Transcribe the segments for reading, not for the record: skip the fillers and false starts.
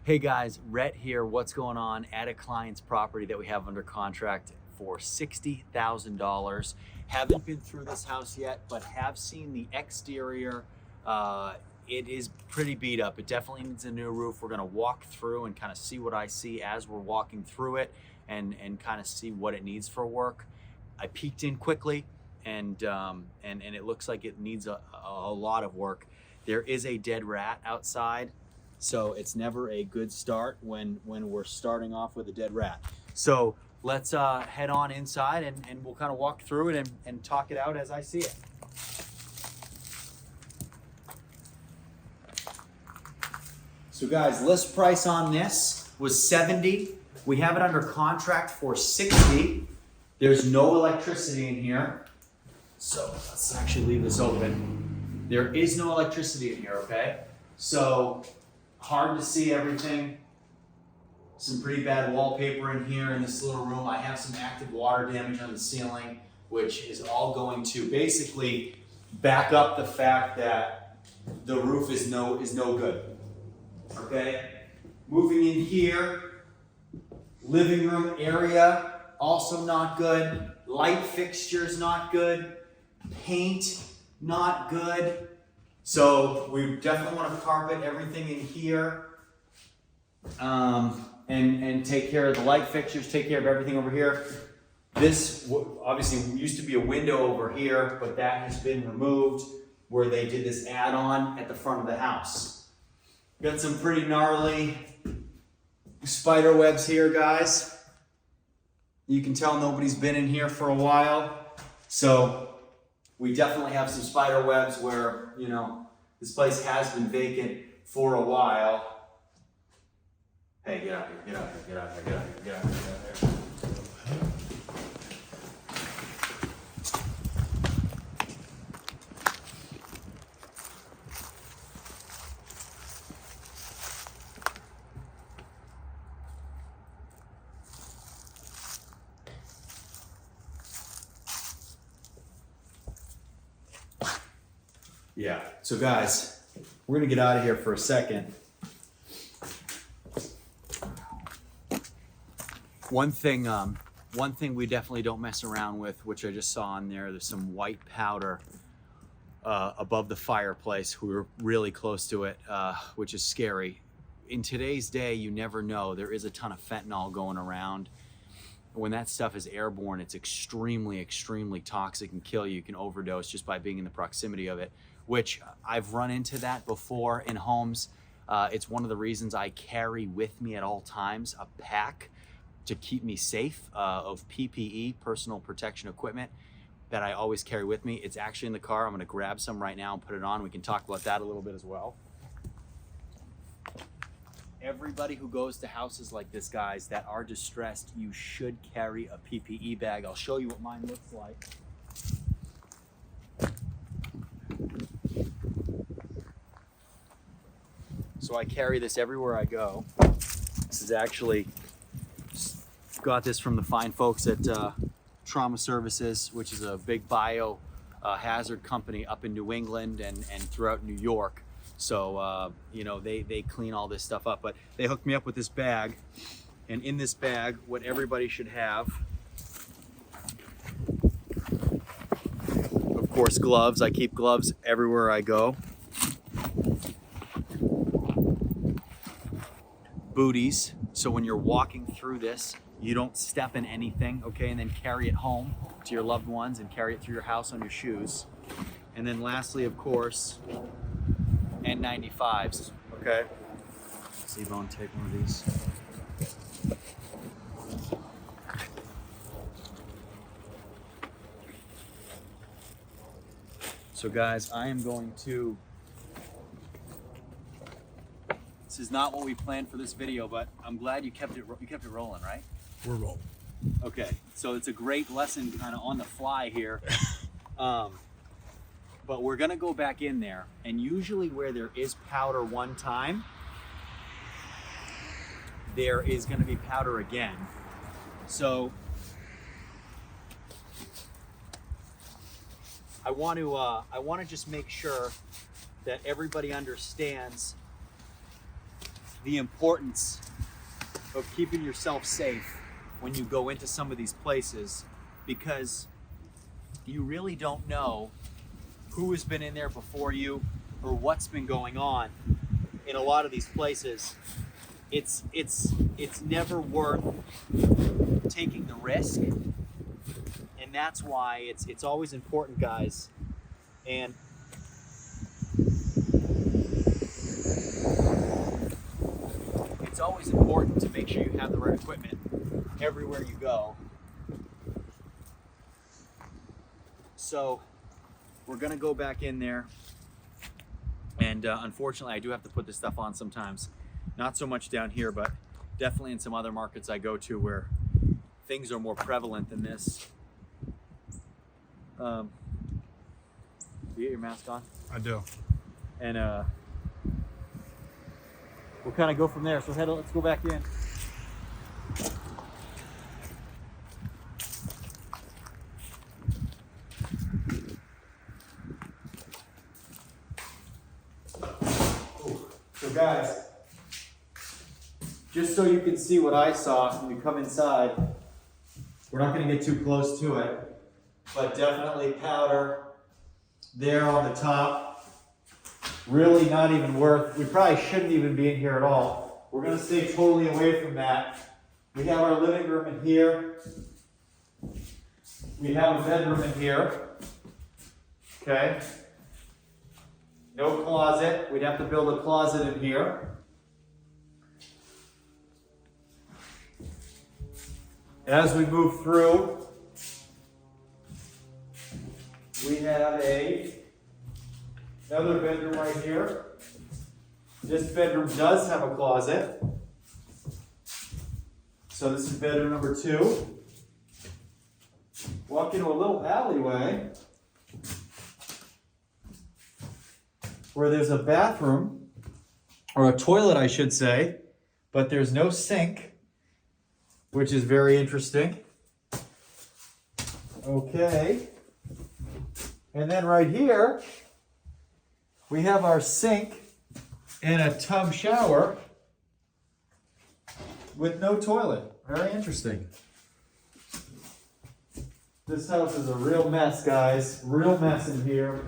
Hey guys, Rhett here. What's going on at a client's property that we have under contract for $60,000. Haven't been through this house yet, but have seen the exterior. It is pretty beat up. It definitely needs a new roof. We're gonna walk through and kind of see what I see as we're walking through it and kind of see what it needs for work. I peeked in quickly and it looks like it needs a lot of work. There is a dead rat outside. So it's never a good start when we're starting off with a dead rat. So let's head on inside and we'll kind of walk through it and talk it out as I see it. So guys, list price on this was $70. We have it under contract for $60. There's no electricity in here. So let's actually leave this open. There is no electricity in here, okay? So hard to see everything. Some pretty bad wallpaper in here in this little room. I have some active water damage on the ceiling, which is all going to basically back up the fact that the roof is no good. Okay? Moving in here, living room area, also not good. Light fixtures, not good. Paint, not good. So we definitely want to carpet everything in here and take care of the light fixtures, take care of everything over here. This obviously used to be a window over here, but that has been removed where they did this add-on at the front of the house. Got some pretty gnarly spider webs here, guys. You can tell nobody's been in here for a while. So we definitely have some spider webs where, you know, this place has been vacant for a while. Hey, get out here, get out here, get out here, get out here, get out here, get out here. Yeah, so guys, we're gonna get out of here for a second. One thing we definitely don't mess around with, which I just saw in there, there's some white powder above the fireplace. We were really close to it, which is scary. In today's day, you never know. There is a ton of fentanyl going around. When that stuff is airborne, it's extremely, extremely toxic and kill you. You can overdose just by being in the proximity of it, which I've run into that before in homes. It's one of the reasons I carry with me at all times a pack to keep me safe of PPE, personal protection equipment, that I always carry with me. It's actually in the car. I'm gonna grab some right now and put it on. We can talk about that a little bit as well. Everybody who goes to houses like this, guys, that are distressed, you should carry a PPE bag. I'll show you what mine looks like. So I carry this everywhere I go. This is actually, got this from the fine folks at Trauma Services, which is a big bio hazard company up in New England and throughout New York. So, you know, they clean all this stuff up, but they hooked me up with this bag. And in this bag, what everybody should have, of course, gloves. I keep gloves everywhere I go. Booties, so when you're walking through this, you don't step in anything, okay? And then carry it home to your loved ones and carry it through your house on your shoes. And then lastly, of course, N95s, okay? See if I want to take one of these. So guys, I am going to, this is not what we planned for this video, but I'm glad you kept it rolling, right? We're rolling. Okay, so it's a great lesson kind of on the fly here. But we're gonna go back in there, and usually where there is powder one time, there is gonna be powder again. So I want to just make sure that everybody understands the importance of keeping yourself safe when you go into some of these places, because you really don't know who has been in there before you or what's been going on in a lot of these places. It's never worth taking the risk, and that's why it's always important, guys. And it's always important to make sure you have the right equipment everywhere you go. So we're gonna go back in there, and unfortunately I do have to put this stuff on sometimes. Not so much down here, but definitely in some other markets I go to where things are more prevalent than this. You get your mask on? I do. And we'll kind of go from there. So let's go back in. So guys, just so you can see what I saw when we come inside, we're not going to get too close to it, but definitely powder there on the top. Really not even worth, we probably shouldn't even be in here at all. We're going to stay totally away from that. We have our living room in here. We have a bedroom in here. Okay. No closet. We'd have to build a closet in here. As we move through, we have another bedroom right here. This bedroom does have a closet. So this is bedroom number 2. Walk into a little alleyway where there's a bathroom, or a toilet I should say, but there's no sink, which is very interesting. Okay. And then right here, we have our sink and a tub shower with no toilet. Very interesting. This house is a real mess, guys. Real mess in here.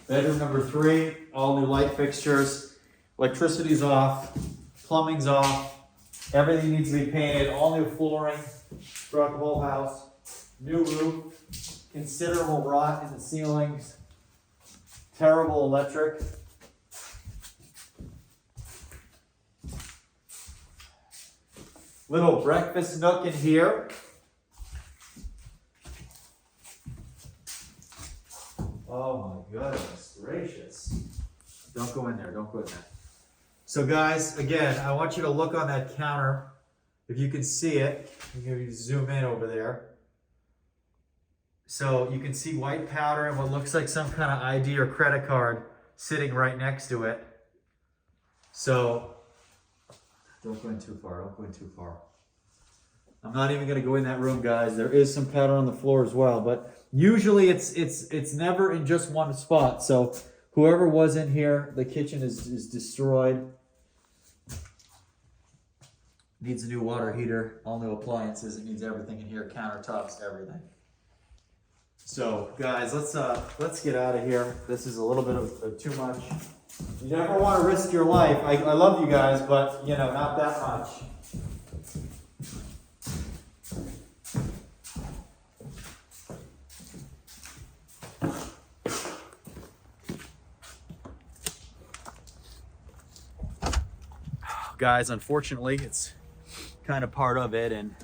Bedroom number 3, all new light fixtures. Electricity's off, plumbing's off, everything needs to be painted, all new flooring throughout the whole house, new roof, considerable rot in the ceilings, terrible electric. Little breakfast nook in here. Oh my goodness gracious. Don't go in there, don't go in there. So guys, again, I want you to look on that counter. If you can see it, I'm going to zoom in over there. So you can see white powder and what looks like some kind of ID or credit card sitting right next to it. So don't go in too far, don't go in too far. I'm not even going to go in that room, guys. There is some powder on the floor as well, but usually it's never in just one spot. So whoever was in here, the kitchen is destroyed. Needs a new water heater, all new appliances. It needs everything in here, countertops, everything. So guys, let's get out of here. This is a little bit of too much. You never want to risk your life. I love you guys, but you know, not that much. Guys, unfortunately, it's kind of part of it, and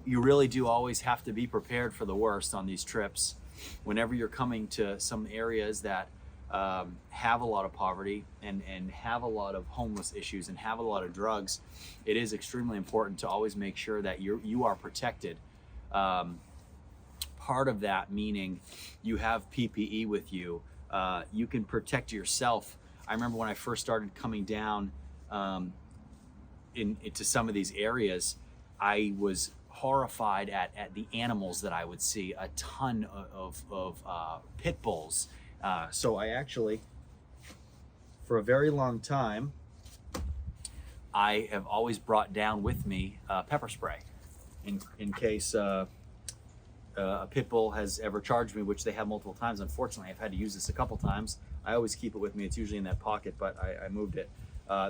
you really do always have to be prepared for the worst on these trips. Whenever you're coming to some areas that have a lot of poverty and have a lot of homeless issues and have a lot of drugs, it is extremely important to always make sure that you are protected. Part of that meaning you have PPE with you. You can protect yourself. I remember when I first started coming down into some of these areas, I was horrified at the animals that I would see. A ton of pit bulls, So I actually, for a very long time, I have always brought down with me pepper spray in case a pit bull has ever charged me, which they have multiple times. Unfortunately, I've had to use this a couple times. I always keep it with me. It's usually in that pocket, but I moved it.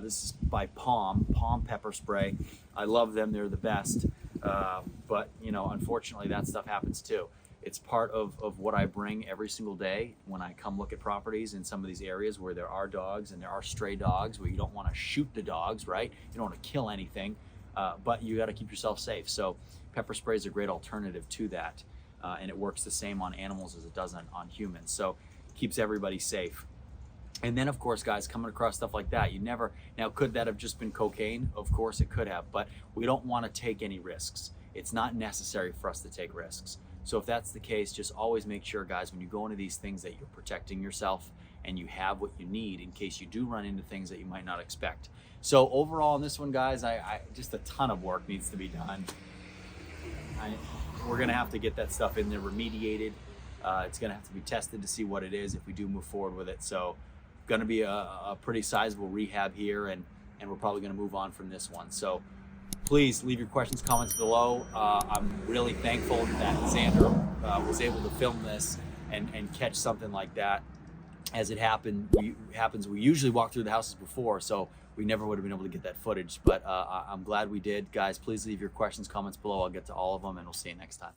This is by Palm pepper spray. I love them. They're the best. But, you know, unfortunately, that stuff happens too. It's part of what I bring every single day when I come look at properties in some of these areas where there are dogs and there are stray dogs, where you don't want to shoot the dogs, right? You don't want to kill anything, but you got to keep yourself safe. So pepper spray is a great alternative to that. And it works the same on animals as it does on humans. So it keeps everybody safe. And then, of course, guys, coming across stuff like that, now, could that have just been cocaine? Of course it could have, but we don't want to take any risks. It's not necessary for us to take risks. So if that's the case, just always make sure, guys, when you go into these things, that you're protecting yourself and you have what you need in case you do run into things that you might not expect. So overall on this one, guys, I just a ton of work needs to be done. We're gonna have to get that stuff in there remediated. It's gonna have to be tested to see what it is if we do move forward with it. So gonna be a pretty sizable rehab here, and we're probably gonna move on from this one. So please leave your questions, comments below. I'm really thankful that Xander was able to film this and catch something like that. As it happens, we usually walk through the houses before, so we never would have been able to get that footage. But I'm glad we did. Guys, please leave your questions, comments below. I'll get to all of them, and we'll see you next time.